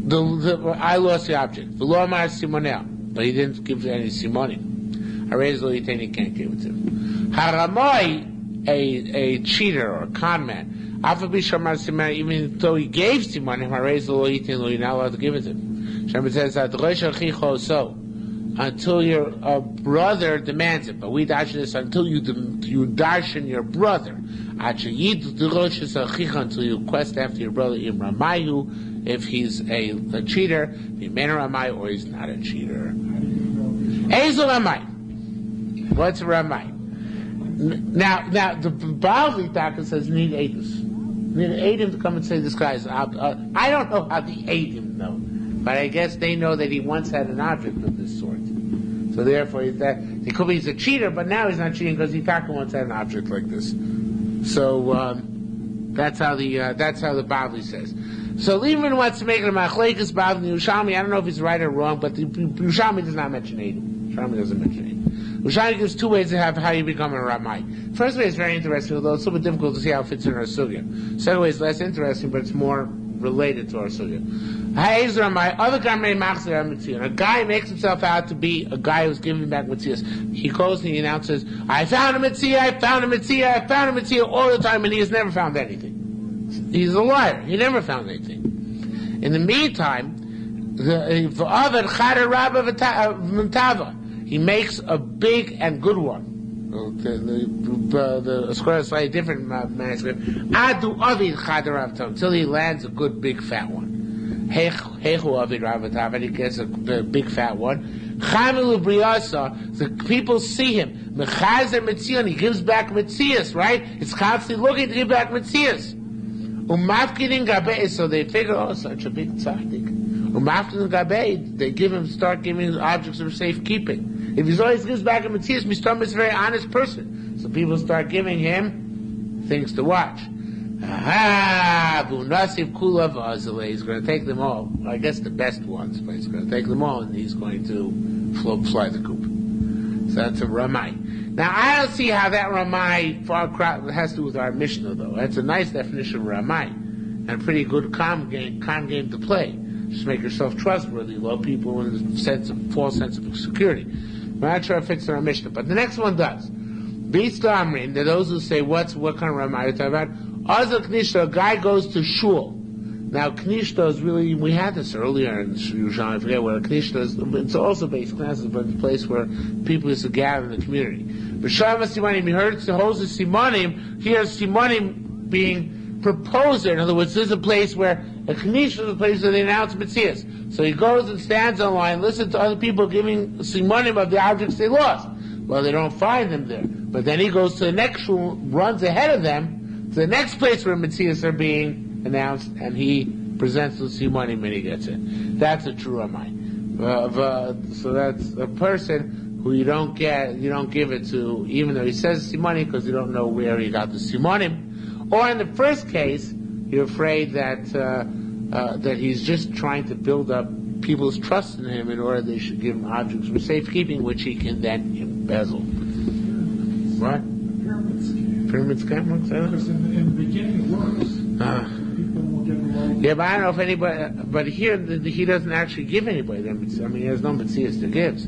I lost the object. The law Mar Simonel, but he didn't give any simonim. I raised the he can't give it to him. Haramoi, a cheater or a con man. Even though he gave simonim, I raised the you're not allowed to give it to him. Shem says that until your brother demands it, but we darshan this until you darshan your brother. Until you quest after your brother if he's a cheater, or he's not a cheater. What's a Ramai? Now the Bavli Taka says need Eidos. Need Eidim to come and say this guy's. I don't know how the Eidim know, but I guess they know that he once had an object of this sort. So therefore, it could be he's a cheater, but now he's not cheating because he once had an object like this. So that's how the Bavli says. So Lieberman wants to make it a machlekes Bavli Yerushalmi. I don't know if he's right or wrong, but the Yerushalmi does not mention Eidim. Yerushalmi doesn't mention Eidim. Yerushalmi gives 2 ways to have how you become a Ramai. First way is very interesting, although it's a little bit difficult to see how it fits in our sugya. Second way is less interesting, but it's more related to our sugya. Other a guy makes himself out to be a guy who's giving back Metzias. He goes and he announces, I found a Metzia all the time, and he has never found anything. he's a liar. He never found anything. In the meantime, he makes a big and good one. The square is slightly different manuscript. Until he lands a good big fat one. And he gets a big fat one. The people see him. And he gives back Metzias, right? It's constantly looking to give back Metzias. So they figure, oh, such a big tzaddik. They start giving objects of safekeeping. If he always gives back a Metzias, Mishtam is a very honest person. So people start giving him things to watch. He's going to take them all. I guess the best ones, but he's going to take them all and he's going to fly the coop. So that's a Ramai. Now, I don't see how that Ramai has to do with our Mishnah, though. That's a nice definition of Ramai. And a pretty good con game to play. Just make yourself trustworthy, love people in a false sense of security. I'm not sure if it fits in our Mishnah, but the next one does. Beats the Amrin, there are those who say, what kind of Ramai are you talking about? Azal Knishta, a guy goes to shul. Now, Knishta is really, we had this earlier in Yerushalmi, I forget where Knishta is, it's also basic classes, but it's a place where people used to gather in the community. But Shavah Simanim, he heard the host of Simanim, here's Simanim being proposed there. In other words, this is a place where, a Knishta is a place where they announce Metzias. So he goes and stands online, listens to other people giving Simanim of the objects they lost. Well, they don't find them there. But then he goes to the next shul, runs ahead of them, to the next place where Metzias are being announced, and he presents the Simanim and he gets it. That's a true Ramai. So that's a person who you don't give it to, even though he says Simanim, because you don't know where he got the Simanim. Or in the first case, you're afraid that that he's just trying to build up people's trust in him in order they should give him objects for safekeeping, which he can then embezzle. What? Pyramid scam? What's that? Because in the beginning it works. People will get along. Yeah, but I don't know if anybody. But here he doesn't actually give anybody them. I mean, he has no Metzias to give. So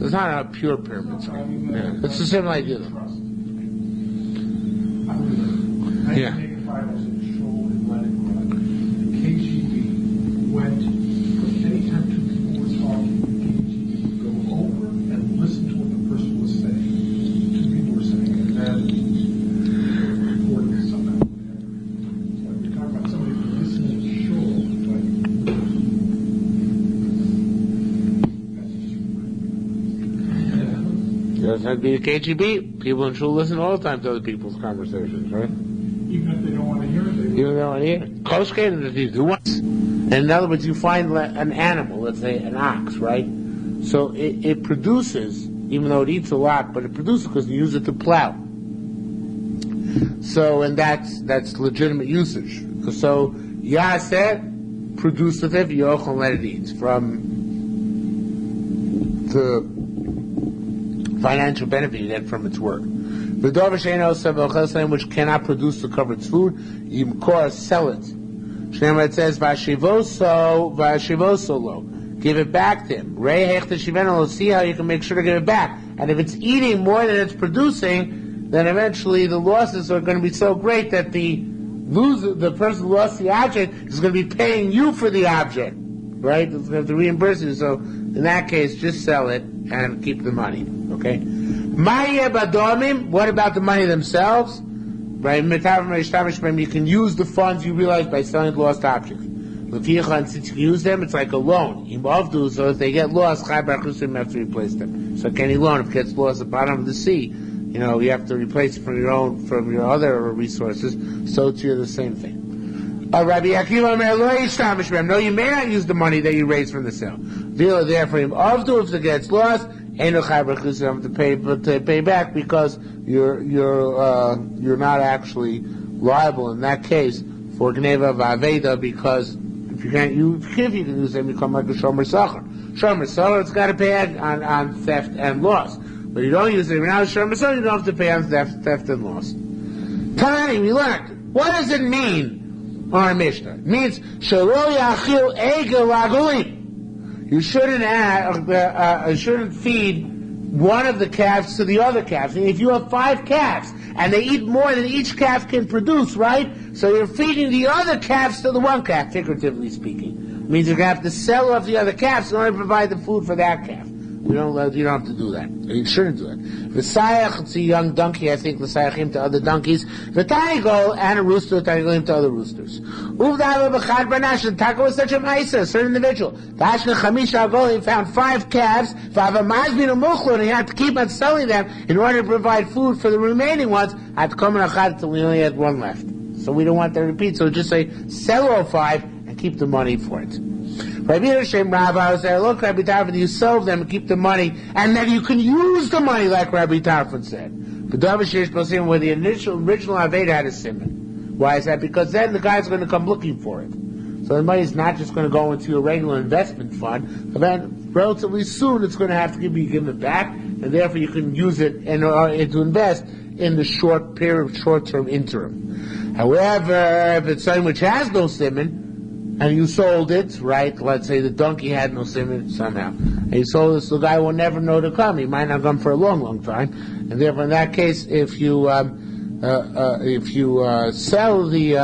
it's not a pure pyramid scheme. Yeah. It's a similar idea, though. Yeah. KGB went. Anytime two people were talking, KGB would go over and listen to what the person was saying. Two people were saying, and then report somehow. So you're talking about somebody listening to shul, but that's just that'd be the KGB. People in shul listen all the time to other people's conversations, right? Even if they don't want to hear it, they You don't want to hear it. Koshkein is who wants. And in other words, you find an animal, let's say an ox, right? So it produces, even though it eats a lot, but it produces because you use it to plow. So, and that's legitimate usage. So, Yaseh produces it, Yochel let it eat. From the financial benefit you get from its work. The which cannot produce to cover its food, Yimkor, sell it. It says, Vashivoso lo. Give it back to him. See how you can make sure to give it back. And if it's eating more than it's producing, then eventually the losses are going to be so great that the person who lost the object is going to be paying you for the object. Right? It's going to have to reimburse you. So in that case, just sell it and keep the money. Okay? What about the money themselves? Right? You can use the funds you realize by selling lost objects. Since you can use them, it's like a loan. So if they get lost, you have to replace them. So any loan, if it gets lost at the bottom of the sea, you have to replace it from your other resources. So too, the same thing. Rabbi Akiva, no, you may not use the money that you raised from the sale. Therefore, if it gets lost, you have to pay back because you're not actually liable in that case for Gneva Vaveda, because if you can use them, you become like a Shomer Sachar. Shomer Sachar, it's got to pay on theft and loss. But you don't use it, now Shomer Sachar, you don't have to pay on theft and loss. Tani, we learned. What does it mean? Our Mishnah. It means Shelo Yachil Egel Lagulim. You shouldn't feed one of the calves to the other calves. And if you have 5 calves, and they eat more than each calf can produce, right? So you're feeding the other calves to the one calf, figuratively speaking. It means you're going to have to sell off the other calves in order to provide the food for that calf. You don't have to do that. You shouldn't do it. V'sayach, it's a young donkey, I think, l'sayachim to other donkeys. V'tanigo, and a rooster, tanigim to other roosters. Uvdava b'chad banash, the taka was such a maisa, a certain individual. V'ashna chamisha agol, he found 5 calves, v'avamazbin umuchlu, and he had to keep on selling them in order to provide food for the remaining ones. Had to come in achad until we only had 1 left. So we don't want that to repeat, so just say, sell all 5 and keep the money for it. Rabbi Yerushalmi Bava Metzia, look, Rabbi Tarfon, you sell them and keep the money, and then you can use the money like Rabbi Tarfon said. But where the original Aveda had a simon. Why is that? Because then the guy's going to come looking for it. So the money is not just going to go into your regular investment fund, but then relatively soon it's going to have to be given back, and therefore you can use it to invest in the short-term interim. However, if it's something which has no simon, and you sold it, right? Let's say the donkey had no simon somehow, and you sold it, so the guy will never know to come. He might not come for a long, long time, and therefore, in that case, if you sell the,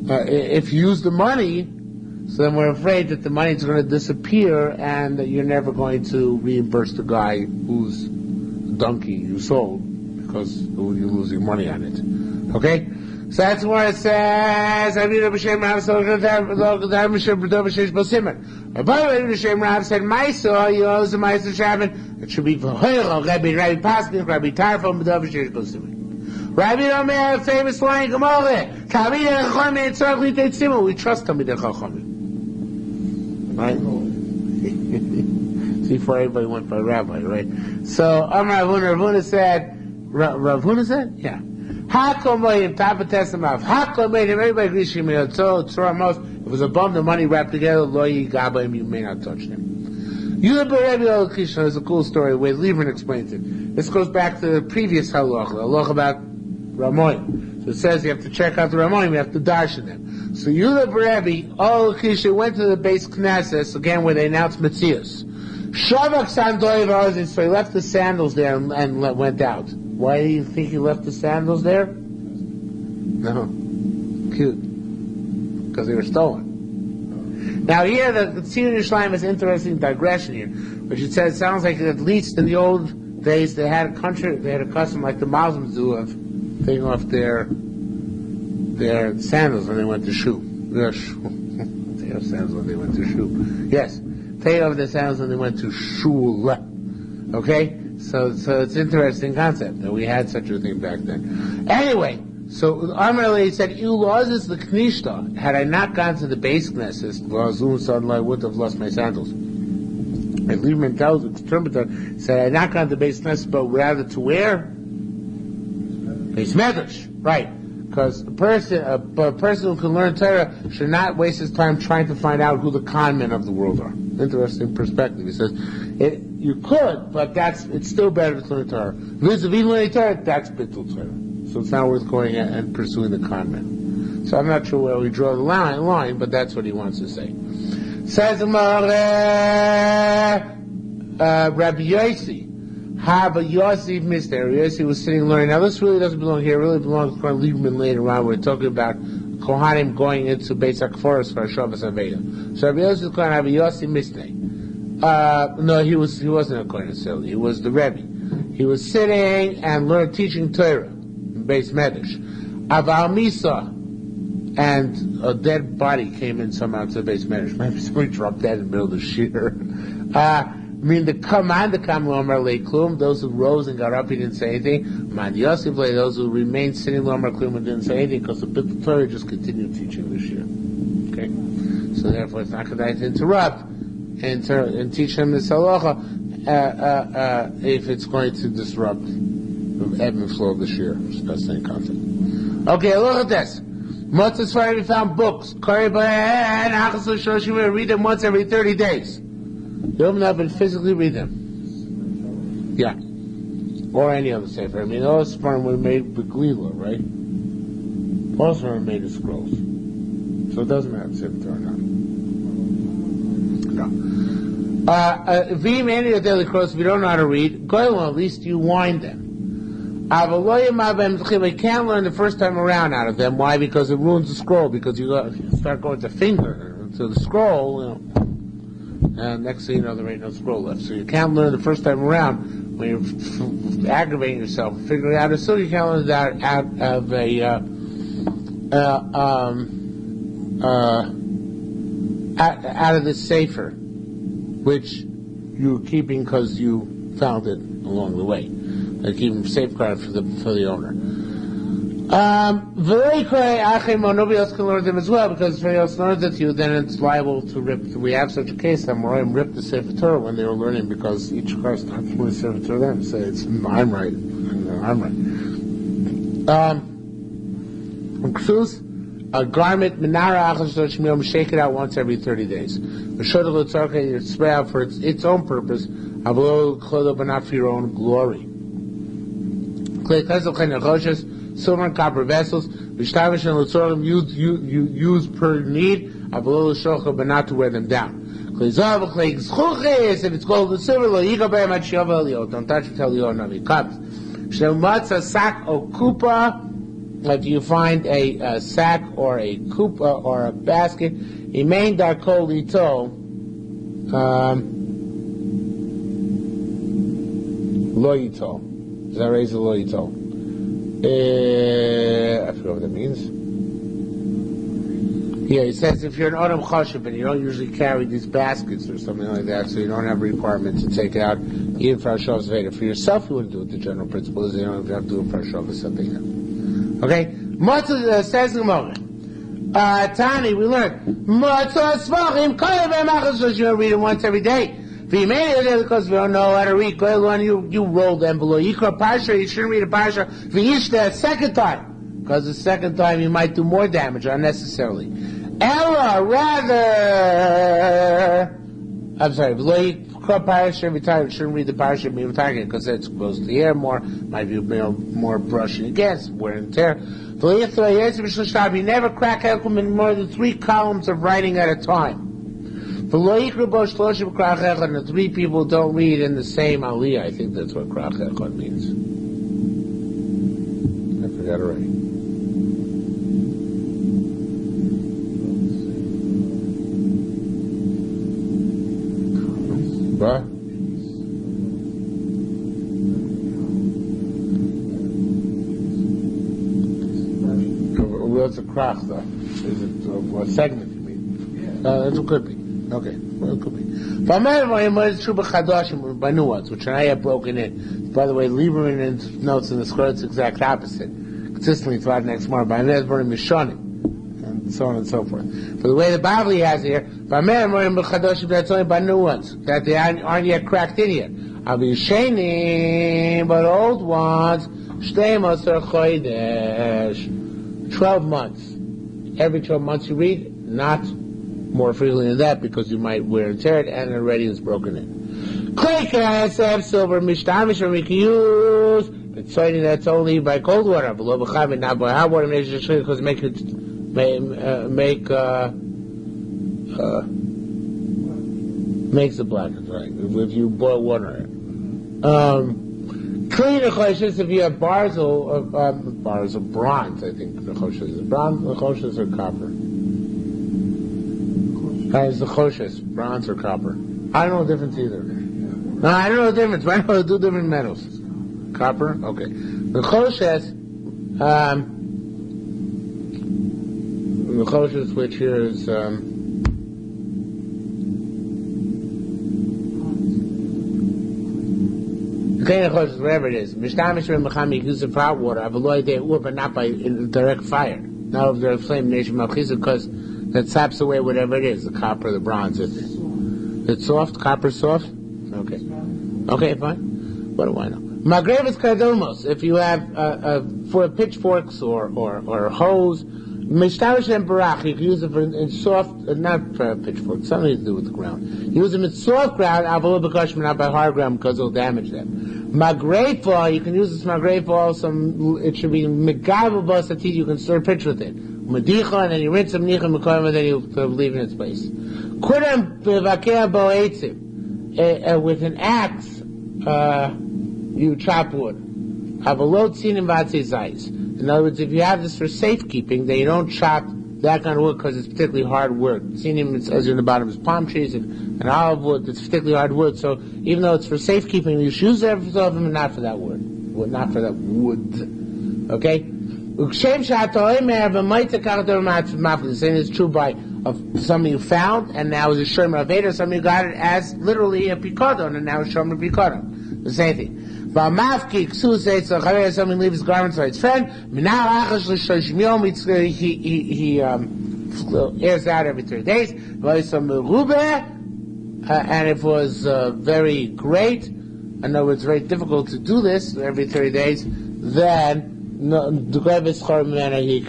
if you use the money, so then we're afraid that the money is going to disappear, and that you're never going to reimburse the guy whose donkey you sold because you're losing money on it. Okay. So that's where it says, Rabbi Yerushalmi Bava said, Maisa, you owe the Maisa Shabbat, it should be for Rabbi Paskin, Rabbi Tarfon, B'dav Sheish B'Simen. Rabbi Omer, a famous line, Gemara, Talmidei Chachamim, Tzarech Litei Tzimah, we trust Talmidei Chachamim. Right? Before everybody went by rabbi, right? So, Amar Rav Huna said, Rav Huna said? Yeah. Hakomayim, Tabatesamav, Hakomayim, everybody agrees, Shemir, Tzorah most, if it was a bum, the money wrapped together, Lo Yigabayim, you may not touch them. Yudah Berebi Ol Kishna is a cool story, where Lieberman explains it. This goes back to the previous halacha about Ramoyim. So it says you have to check out the Ramoyim, you have to darshan them. So Yudah Berebi Ol Kishna went to the base Knesset, again, where they announced Metzias. Shavak Sandoy Vazin, so he left the sandals there and went out. Why do you think he left the sandals there? No. Cute. Because they were stolen. Now here, the Tzir Yerushalayim is an interesting digression here, which it says, sounds like at least in the old days they had a custom like the Muslims do of taking off their sandals when they went to shul. Take off sandals when they went to shul. Yes. Take off their sandals when they went to shul. Okay? So it's an interesting concept that we had such a thing back then. Anyway, so Amarle said, is the Knishta. Had I not gone to the base Knesset, I would have lost my sandals. And Lieberman tells the interpreter, said, I had not gone to the base Knesset, but rather to where? Base Medrash. Right. Because a person who can learn Torah should not waste his time trying to find out who the con men of the world are. Interesting perspective. He says, you could, but it's still better to learn Torah. Vis-a-vis learning Torah, that's bittul Torah. So it's not worth going and pursuing the con men. So I'm not sure where we draw the line, but that's what he wants to say. Says Rabbi Yossi. But Yossi missed there. Yossi was sitting learning. Now this really doesn't belong here. It really belongs to Lieberman later on. We're talking about Kohanim going into Beis HaKforos for a Shabbos Aveda. So Rabbi Yossi Kohen, Rabbi Yossi Misnei. No, he wasn't a Kohen necessarily. He was the Rebbe. He was sitting and teaching Torah in Beis Medrash. Aval Misa, and a dead body came in somehow to the Beis Medrash. Maybe somebody dropped dead in the middle of the shiur. The command the Kamlomer Le Klum, those who rose and got up, he didn't say anything. Man Yosef Le, those who remained sitting Lomer Klum and didn't say anything, because the Bit Torah just continued teaching this year. Okay? So therefore it's not going to interrupt and teach him this halacha if it's going to disrupt the ebb and flow of the shiur. That's the same concept. Okay, look at this. Motzes Friday we found books. Read them once every 30 days. You don't have to physically read them. Yeah. Or any other sefer. I mean, all Sfarim were made with Glila, right? All Sfarim were made of scrolls. So it doesn't matter if it's or not. No. If you don't know how to read, at least you wind them. We can't learn the first time around out of them. Why? Because it ruins the scroll. Because you start going to finger to the scroll, and next thing you know, there ain't no scroll left. So you can't learn the first time around when you're aggravating yourself, figuring out a still you can't learn that out of out of the sefer, which you're keeping because you found it along the way. They keep them safeguarded for the owner. Nobody else can learn them as well, because if somebody else learns it to you, then it's liable to rip. We have such a case that Morim ripped the Sefer Torah when they were learning, because each class starts with the Sefer Torah them. Say I'm right, I'm right. A garment, shake it out once every 30 days. You spray out for its own purpose, but not for your own glory. Silver and copper vessels, use per need, but not to wear them down. If it's gold and silver, don't touch it till the owner comes. If you find a sack or a kupa or a basket, imain darko lito, lo yito. Does that raise the lo yito? I forget what that means. Yeah, he says if you're an Odom Choshev and you don't usually carry these baskets or something like that, so you don't have a requirement to take it out, even for Hashav's Veda. For yourself, you wouldn't do it. The general principle is you don't have to do it for Hashav or something else. Okay? Matzah says the Gemara. Tani, we learned. Matzah Svachim, you read it once every day. Because we don't know how to read, you roll them below. You shouldn't read a parsha. The second time. Because the second time you might do more damage unnecessarily. Ella, rather. I'm sorry, parsha every time, you shouldn't read the parsha because it's exposed to the air more, might be more brushing against, wear and tear. You never crack in more than 3 columns of writing at a time. And the 3 people don't read in the same aliyah. I think that's what krach echad means. I forgot already. What? What's a krach though? Is it what segment you mean? It could be. Okay, well, it could be. Which I have broken in. By the way, Lieberman notes in the square, it's the exact opposite. Consistently throughout the next morning. And so on and so forth. For the way the Bavli has it here, that's only by new ones, that they aren't yet cracked in yet. But old ones, 12 months. Every 12 months you read, not more frequently than that, because you might wear and tear it, and already it's broken in. Clay have silver, mishtamish, or we can use, but citing that's only by cold water, below b'chavit, not by hot water, because make makes it black, right? If you boil water in it. Clean the choshes if you have bars of bronze, I think the choshes is bronze, the choshes are copper. Is the choshes bronze or copper? I don't know the difference either. No, I don't know the difference, but I know 2 different metals. Copper? Okay. The choshes, which here is, whatever it is. Mishtamish Mechami use it for hot water. Avoid they but not by direct fire. Not of their flame nation Malchisa, because that saps away whatever it is, the copper, the bronze. It's soft, copper soft? Okay. Okay, fine. What do I know? Magrevis Kardomos, if you have for pitchforks or hose, Mishtamish and Barach, you can use it in soft, not pitchforks, something to do with the ground. Use them in soft ground, not by hard ground, because it'll damage them. Magrefa, you can use this magrefa also, it should be megavabas that you can stir pitch with it. Medicha, and then you rinse them, nicha, and then you leave it in its place. Kudam bevakea boetzim. with an axe, you chop wood. Have a load seen in Vatzizais. In other words, if you have this for safekeeping, then you don't chop that kind of wood because it's particularly hard wood. Sinim, it says in the bottom is palm trees and olive wood. It's particularly hard wood. So even though it's for safekeeping, you should use it for them and not for that wood. Not for that wood. Okay? The same is true of something you found, and now is a shomer aveda. Something you got it as literally a pikodon, and now it's shomer pikodon. The same thing. Something leave his garments for his friend. He airs out every 3 days. And if it was very great, in other words, very difficult to do this every 30 days, then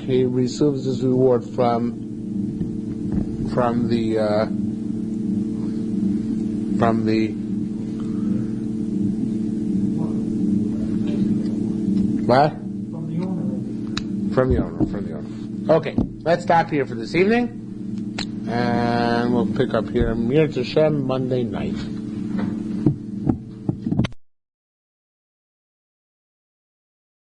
he receives his reward from the what? From the owner. Okay, let's stop here for this evening, and we'll pick up here Mir Tashem Monday night.